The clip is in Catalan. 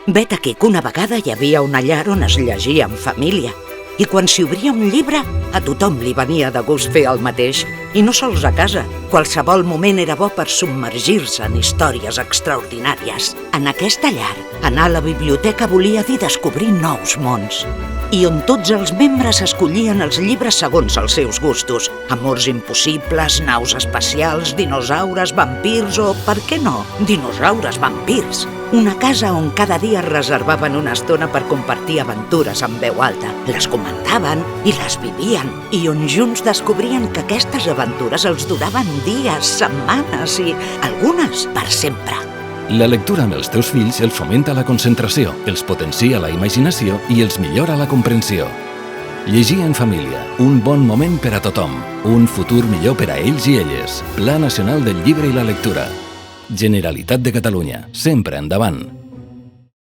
Vet aquí que una vegada hi havia una llar on es llegia en família. I quan s'hi obria un llibre, a tothom li venia de gust fer el mateix. I no sols a casa. Qualsevol moment era bo per submergir-se en històries extraordinàries. En aquesta llar, anar a la biblioteca volia dir descobrir nous mons. I on tots els membres escollien els llibres segons els seus gustos. Amors impossibles, naus espacials, dinosaures, vampirs o, per què no, dinosaures vampirs. Una casa on cada dia reservaven una estona per compartir aventures en veu alta. Les comentaven i les vivien, i on junts descobrien que aquestes aventures els duraven dies, setmanes i, algunes, per sempre. La lectura amb els teus fills els fomenta la concentració, els potencia la imaginació i els millora la comprensió. Llegir en família, un bon moment per a tothom, un futur millor per a ells i elles. Pla Nacional del Llibre i la Lectura. Generalitat de Catalunya, sempre endavant.